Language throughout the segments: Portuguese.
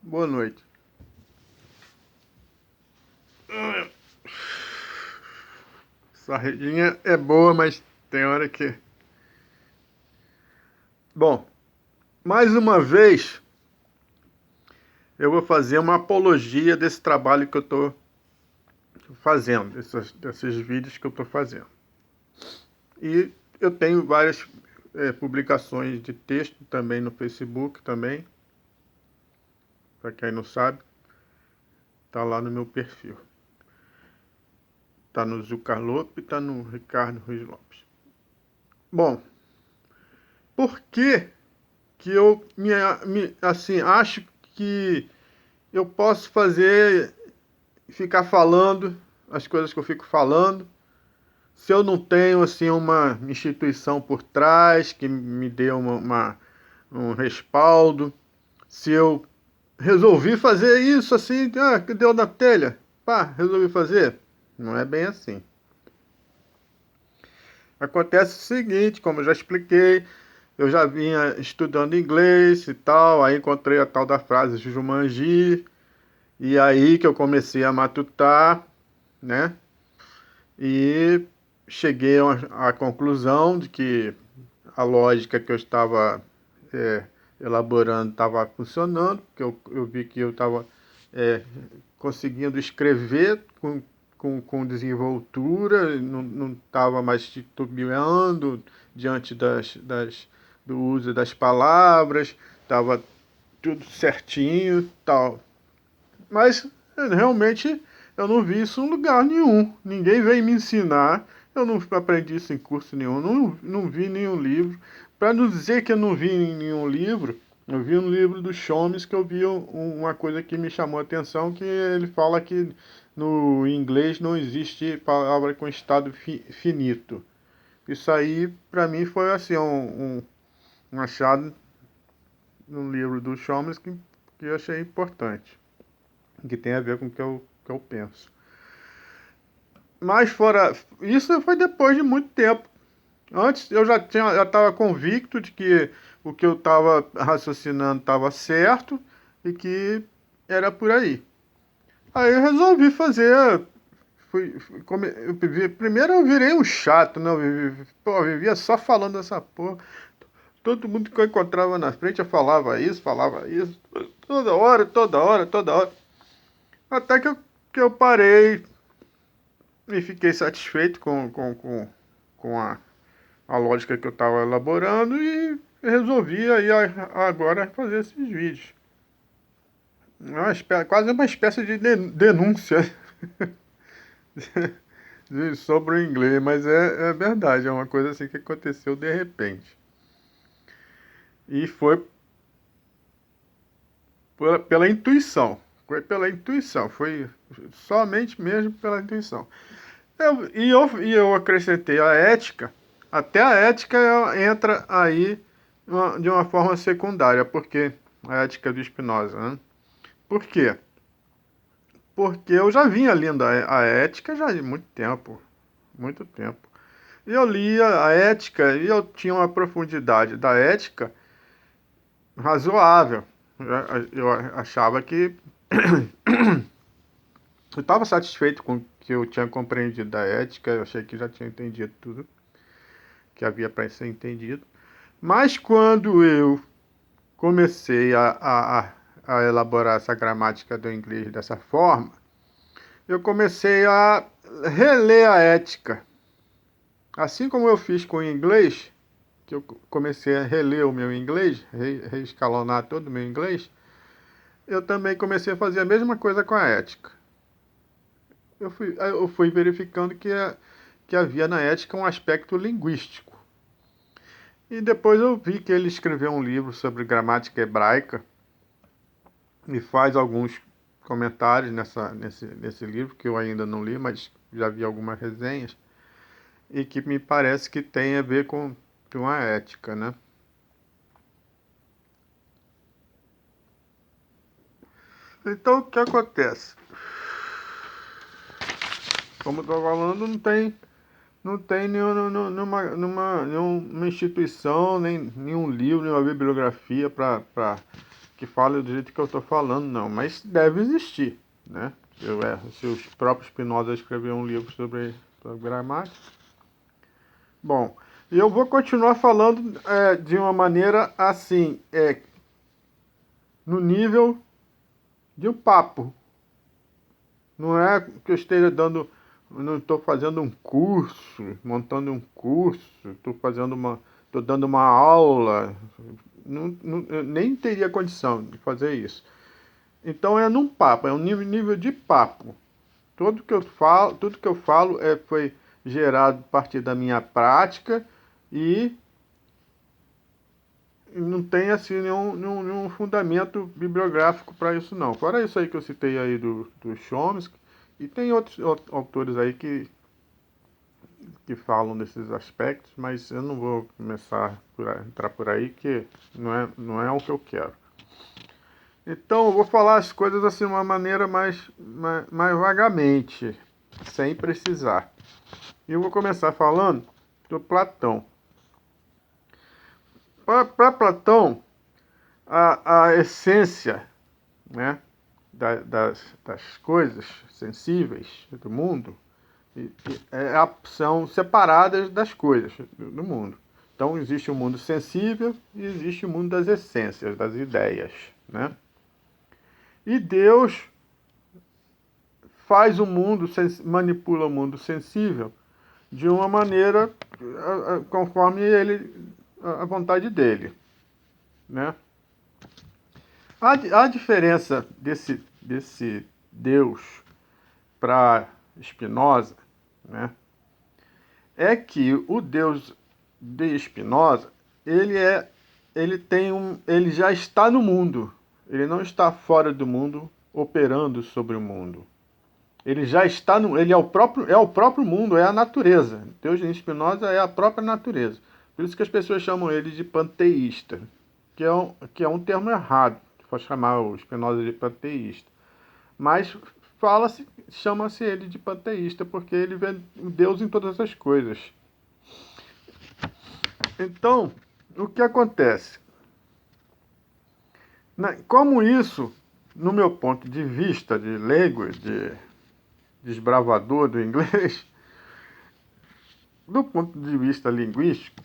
Boa noite. Essa redinha é boa, mas tem hora que... Bom, mais uma vez eu vou fazer uma apologia desse trabalho que eu estou fazendo, desses vídeos que eu estou fazendo. E eu tenho várias publicações de texto também no Facebook também. Para quem não sabe, tá lá no meu perfil. Tá no Zucar Lopes e tá no Ricardo Ruiz Lopes. Bom, por que eu assim, acho que eu posso ficar falando as coisas que eu fico falando, se eu não tenho assim uma instituição por trás que me dê um respaldo, se eu resolvi fazer isso assim, que deu na telha, pá, resolvi fazer. Não é bem assim. Acontece o seguinte, como eu já expliquei, eu já vinha estudando inglês e tal, aí encontrei a tal da frase Jumanji, e aí que eu comecei a matutar, né? E cheguei à conclusão de que a lógica que eu estava elaborando estava funcionando, porque eu vi que eu estava conseguindo escrever com desenvoltura, não estava mais titubeando diante do uso das palavras, estava tudo certinho tal. Mas realmente eu não vi isso em lugar nenhum. Ninguém veio me ensinar. Eu não aprendi isso em curso nenhum. Não vi nenhum livro. Para não dizer que eu não vi em nenhum livro, eu vi um livro do Chomsky que eu vi uma coisa que me chamou a atenção, que ele fala que no inglês não existe palavra com estado finito. Isso aí, para mim, foi assim, um achado no livro do Chomsky que eu achei importante, que tem a ver com o que eu penso. Mas fora isso, foi depois de muito tempo. Antes eu já estava convicto de que o que eu estava raciocinando estava certo e que era por aí. Aí eu resolvi fazer. Primeiro eu virei um chato, né? Eu vivia só falando essa porra. Todo mundo que eu encontrava na frente eu falava isso, toda hora, toda hora, toda hora. Até que eu parei e fiquei satisfeito com a lógica que eu estava elaborando e resolvi aí agora fazer esses vídeos. Quase uma espécie de denúncia sobre o inglês, mas é verdade, é uma coisa assim que aconteceu de repente. E foi pela intuição. Foi somente mesmo pela intuição. E eu acrescentei a ética, até a ética entra aí de uma forma secundária, porque a ética do Spinoza, né? Por quê? Porque eu já vinha lendo a ética já há muito tempo, muito tempo. E eu lia a ética e eu tinha uma profundidade da ética razoável. Eu achava que eu estava satisfeito com o que eu tinha compreendido da ética, eu achei que já tinha entendido tudo que havia para ser entendido. Mas quando eu comecei a elaborar essa gramática do inglês dessa forma, eu comecei a reler a ética. Assim como eu fiz com o inglês, que eu comecei a reler o meu inglês, reescalonar todo o meu inglês, eu também comecei a fazer a mesma coisa com a ética. Eu fui verificando que havia na ética um aspecto linguístico. E depois eu vi que ele escreveu um livro sobre gramática hebraica e faz alguns comentários nesse livro, que eu ainda não li, mas já vi algumas resenhas, e que me parece que tem a ver com a ética, né? Então, o que acontece? Como eu estou falando, não tem nenhuma instituição, nem nenhum livro, nenhuma bibliografia para que fale do jeito que eu estou falando, não, mas deve existir, né? Se os próprios Spinoza escrever um livro sobre gramática. Bom, eu vou continuar falando de uma maneira assim, no nível de um papo. Não é que eu esteja dando, não estou fazendo um curso, montando um curso, estou dando uma aula, eu nem teria condição de fazer isso. Então é num papo, é um nível de papo. Tudo que eu falo foi gerado a partir da minha prática e não tem assim nenhum fundamento bibliográfico para isso não. Fora isso aí que eu citei aí do Chomsky, e tem outros autores aí que falam desses aspectos, mas eu não vou começar a entrar por aí, que não é o que eu quero. Então eu vou falar as coisas assim de uma maneira mais vagamente, sem precisar. E eu vou começar falando do Platão. Para Platão, a essência, né, das coisas sensíveis do mundo são separadas das coisas do mundo. Então existe o mundo sensível e existe o mundo das essências, das ideias, né? E Deus faz o mundo, manipula o mundo sensível de uma maneira conforme a vontade dele, né? A diferença desse Deus para Spinoza, né, é que o Deus de Spinoza, ele já está no mundo. Ele não está fora do mundo, operando sobre o mundo. Ele já está ele é o próprio mundo, é a natureza. Deus de Spinoza é a própria natureza. Por isso que as pessoas chamam ele de panteísta, que é um termo errado, para chamar o Spinoza de panteísta. Mas chama-se ele de panteísta, porque ele vê Deus em todas as coisas. Então, o que acontece? Como isso, no meu ponto de vista de leigo, de desbravador do inglês, do ponto de vista linguístico,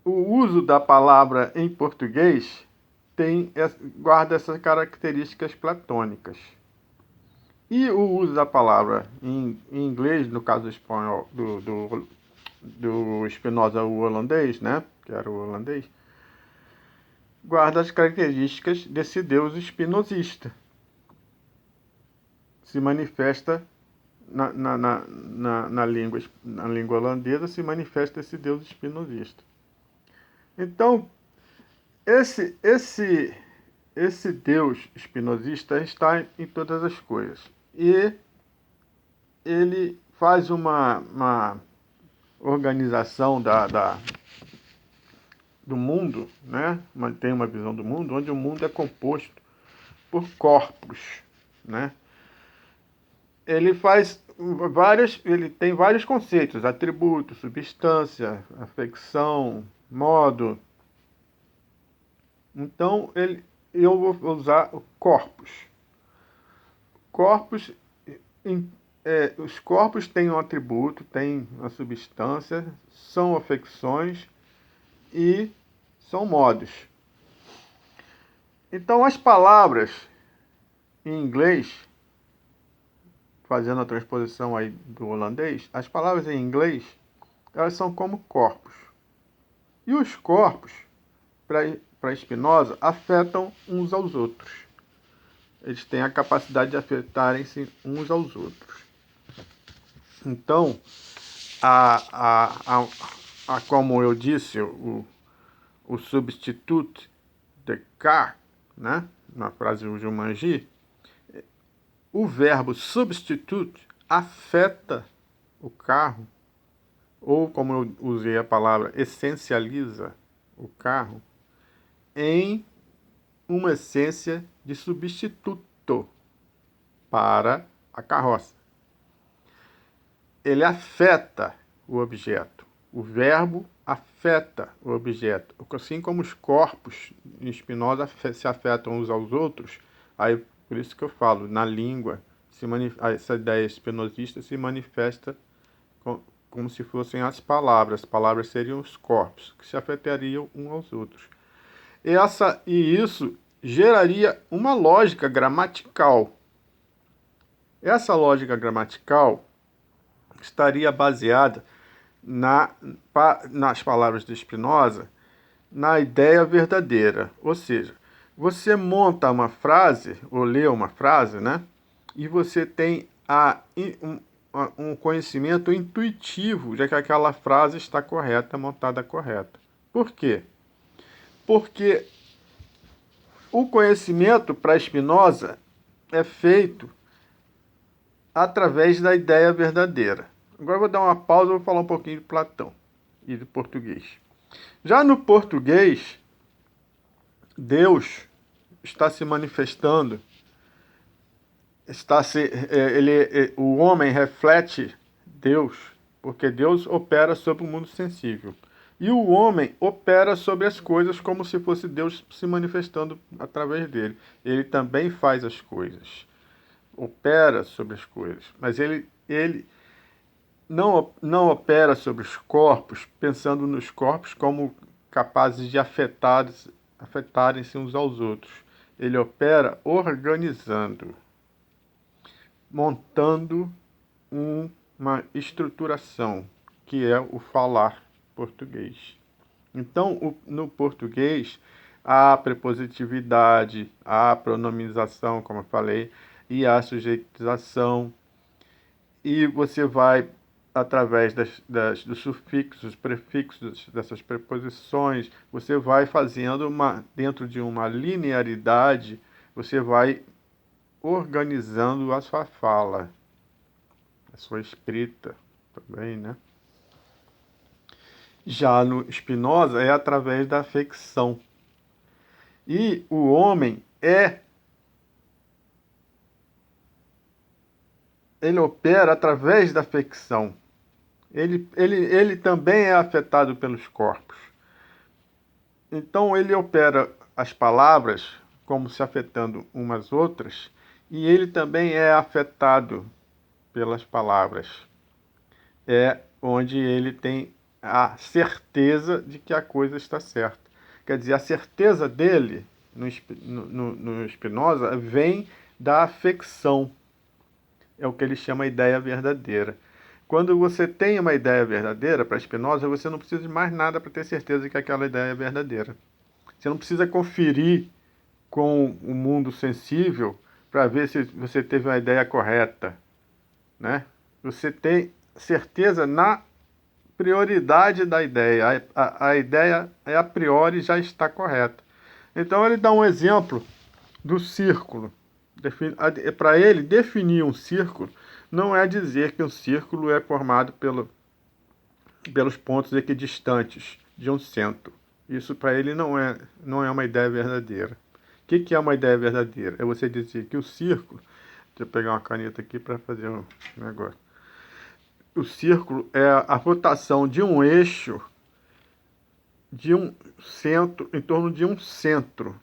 o uso da palavra em português guarda essas características platônicas. E o uso da palavra em inglês, no caso do espanhol, do Spinoza, o holandês, né, que era o holandês, guarda as características desse Deus espinosista. Se manifesta na língua holandesa, se manifesta esse Deus espinosista. Então, esse Deus espinosista está em todas as coisas. E ele faz uma organização do mundo, né? Tem uma visão do mundo onde o mundo é composto por corpos, né? Ele tem vários conceitos: atributo, substância, afecção, modo. Então eu vou usar corpos. Corpos, os corpos têm um atributo, têm uma substância, são afecções e são modos. Então as palavras em inglês, fazendo a transposição aí do holandês, as palavras em inglês, elas são como corpos. E os corpos, para Spinoza, afetam uns aos outros. Eles têm a capacidade de afetarem-se uns aos outros. Então, como eu disse, o substituto de car, né, na frase do Jumanji, o verbo substitute afeta o carro, ou como eu usei a palavra, essencializa o carro, em uma essência de substituto para a carroça. Ele afeta o objeto. O verbo afeta o objeto. Assim como os corpos em Spinoza se afetam uns aos outros, aí por isso que eu falo, na língua, essa ideia espinosista se manifesta como se fossem as palavras. As palavras seriam os corpos, que se afetariam uns aos outros. E isso geraria uma lógica gramatical. Essa lógica gramatical estaria baseada nas palavras de Spinoza, na ideia verdadeira. Ou seja, você monta uma frase, ou lê uma frase, né? E você tem um conhecimento intuitivo de que aquela frase está correta, montada correta. Por quê? Porque o conhecimento para Spinoza é feito através da ideia verdadeira. Agora eu vou dar uma pausa e vou falar um pouquinho de Platão e de português. Já no português, Deus está se manifestando, o homem reflete Deus, porque Deus opera sobre o mundo sensível. E o homem opera sobre as coisas como se fosse Deus se manifestando através dele. Ele também faz as coisas, opera sobre as coisas, mas ele não opera sobre os corpos, pensando nos corpos como capazes de afetarem-se uns aos outros. Ele opera organizando, montando uma estruturação, que é o falar português. Então, no português, há a prepositividade, há a pronomização, como eu falei, e a sujeitização, e você vai, através dos sufixos, dos prefixos, dessas preposições, você vai fazendo dentro de uma linearidade, você vai organizando a sua fala, a sua escrita também, né? Já no Spinoza é através da afecção. E o homem ele opera através da afecção. Ele também é afetado pelos corpos. Então ele opera as palavras como se afetando umas outras, e ele também é afetado pelas palavras. É onde ele tem a certeza de que a coisa está certa. Quer dizer, a certeza dele, no Spinoza, vem da afecção. É o que ele chama a ideia verdadeira. Quando você tem uma ideia verdadeira, para Spinoza, você não precisa de mais nada para ter certeza de que aquela ideia é verdadeira. Você não precisa conferir com o mundo sensível para ver se você teve uma ideia correta, né? Você tem certeza na prioridade da ideia. A ideia, a priori, já está correta. Então, ele dá um exemplo do círculo. Para ele, definir um círculo não é dizer que um círculo é formado pelos pontos equidistantes de um centro. Isso para ele não é uma ideia verdadeira. O que é uma ideia verdadeira? É você dizer que o círculo... Deixa eu pegar uma caneta aqui para fazer um negócio. O círculo é a rotação de um eixo de um centro, em torno de um centro.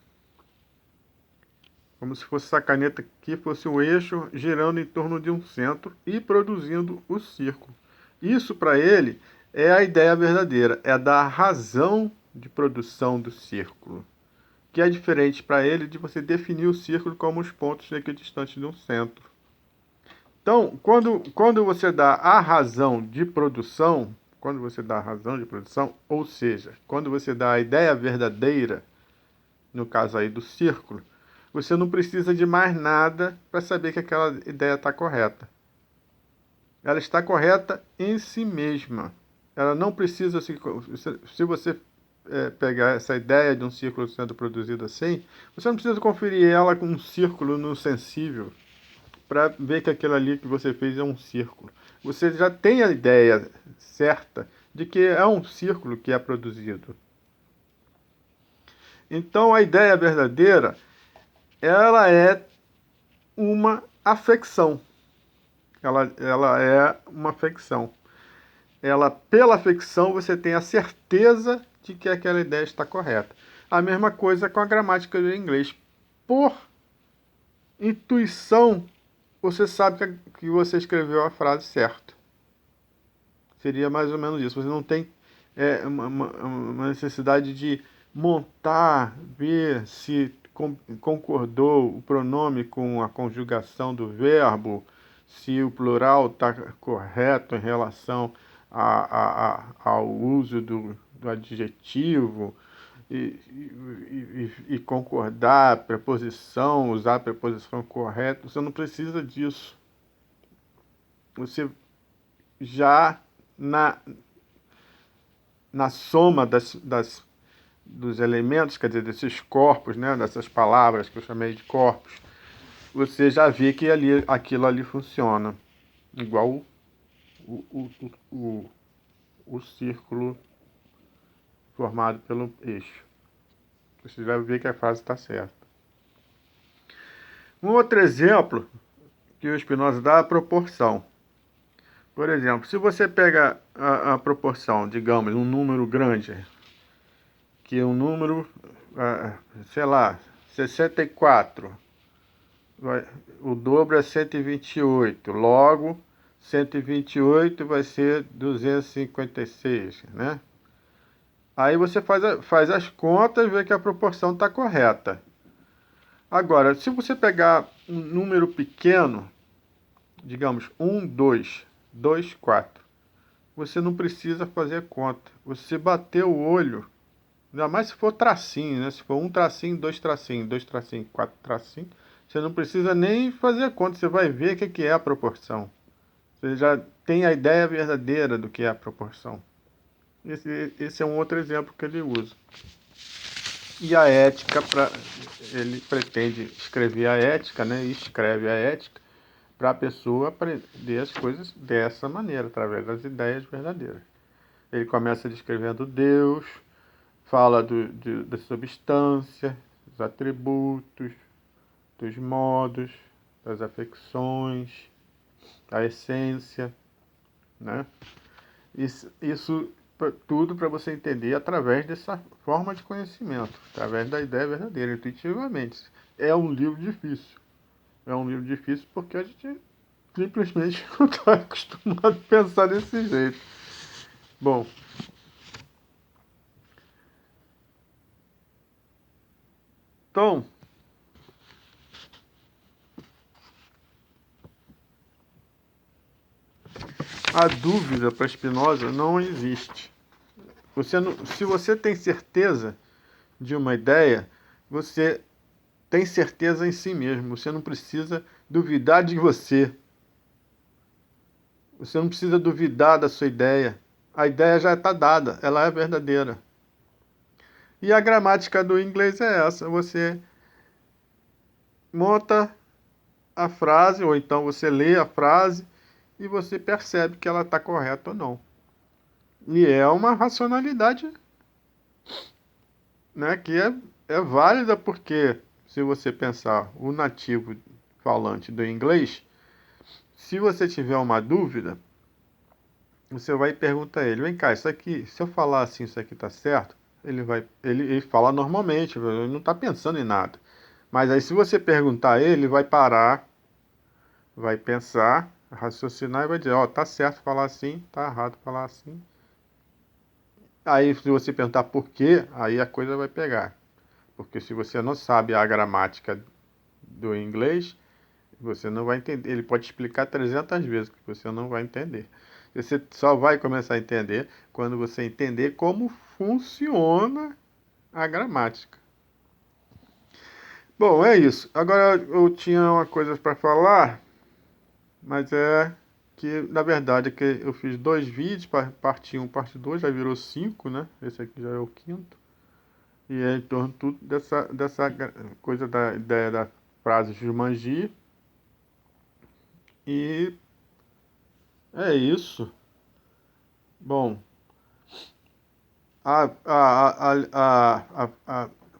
Como se fosse essa caneta aqui, fosse um eixo girando em torno de um centro e produzindo o círculo. Isso, para ele, é a ideia verdadeira, é da razão de produção do círculo, que é diferente para ele de você definir o círculo como os pontos equidistantes de um centro. Então, quando você dá a razão de produção, ou seja, quando você dá a ideia verdadeira, no caso aí do círculo, você não precisa de mais nada para saber que aquela ideia está correta. Ela está correta em si mesma. Ela não precisa, se você pegar essa ideia de um círculo sendo produzido assim, você não precisa conferir ela com um círculo no sensível para ver que aquilo ali que você fez é um círculo. Você já tem a ideia certa de que é um círculo que é produzido. Então, a ideia verdadeira, ela é uma afecção. Ela é uma afecção. ela, pela ficção, você tem a certeza de que aquela ideia está correta. A mesma coisa com a gramática do inglês. Por intuição, você sabe que você escreveu a frase certa. Seria mais ou menos isso. Você não tem uma necessidade de montar, ver se concordou o pronome com a conjugação do verbo, se o plural está correto em relação ao uso do adjetivo, e concordar, preposição, usar a preposição correta. Você não precisa disso. Você já na soma dos elementos, quer dizer, desses corpos, né, dessas palavras que eu chamei de corpos, você já vê que aquilo ali funciona. Igual o círculo formado pelo eixo. Você já vê que a frase está certa. Um outro exemplo que o Spinoza dá é a proporção. Por exemplo, se você pega a proporção, digamos, um número grande, que é um número, sei lá, 64, o dobro é 128, logo 128 vai ser 256, né? Aí você faz as contas e vê que a proporção está correta. Agora, se você pegar um número pequeno, digamos 1, 2, 2, 4, você não precisa fazer conta. Você bateu o olho, ainda mais se for tracinho, né? Se for um tracinho, dois tracinhos, quatro tracinhos, você não precisa nem fazer conta, você vai ver o que é a proporção. Você já tem a ideia verdadeira do que é a proporção. Esse é um outro exemplo que ele usa. E a ética, ele pretende escrever a ética, né? E escreve a ética para a pessoa aprender as coisas dessa maneira, através das ideias verdadeiras. Ele começa descrevendo Deus, fala da substância, dos atributos, dos modos, das afecções, a essência, né? Isso tudo para você entender através dessa forma de conhecimento, através da ideia verdadeira, intuitivamente. É um livro difícil. É um livro difícil porque a gente simplesmente não está acostumado a pensar desse jeito. Bom, então, a dúvida para Spinoza não existe. Se você tem certeza de uma ideia, você tem certeza em si mesmo. Você não precisa duvidar de você. Você não precisa duvidar da sua ideia. A ideia já está dada, ela é verdadeira. E a gramática do inglês é essa: você monta a frase, ou então você lê a frase e você percebe que ela está correta ou não. E é uma racionalidade, né, que é válida, porque se você pensar o nativo falante do inglês, se você tiver uma dúvida, você vai e pergunta a ele: vem cá, isso aqui, se eu falar assim, isso aqui está certo? Ele fala normalmente, ele não está pensando em nada. Mas aí, se você perguntar a ele, ele vai parar, vai pensar, raciocinar e vai dizer: ó, tá certo falar assim, tá errado falar assim. Aí, se você perguntar por quê, aí a coisa vai pegar. Porque se você não sabe a gramática do inglês, você não vai entender. Ele pode explicar 300 vezes que você não vai entender. Você só vai começar a entender quando você entender como funciona a gramática. Bom, é isso. Agora eu tinha uma coisa para falar, mas é que, na verdade, é que eu fiz 2 vídeos, parte 1, parte 2, já virou 5, né? Esse aqui já é o quinto. E é em torno tudo dessa coisa da ideia da frase Jumanji. E é isso. Bom,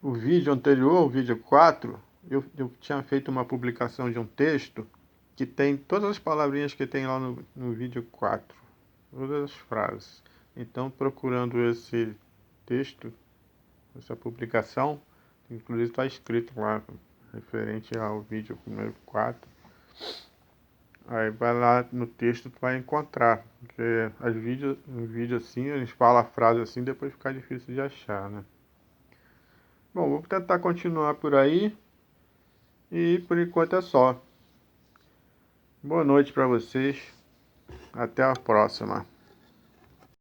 o vídeo anterior, o vídeo 4, eu tinha feito uma publicação de um texto que tem todas as palavrinhas que tem lá no vídeo 4. todas as frases. Então, procurando esse texto, essa publicação, inclusive está escrito lá, referente ao vídeo número 4. Aí vai lá no texto, tu vai encontrar, porque no vídeo assim, eles falam a frase assim, depois fica difícil de achar, né? Bom, vou tentar continuar por aí e por enquanto é só. Boa noite para vocês, até a próxima.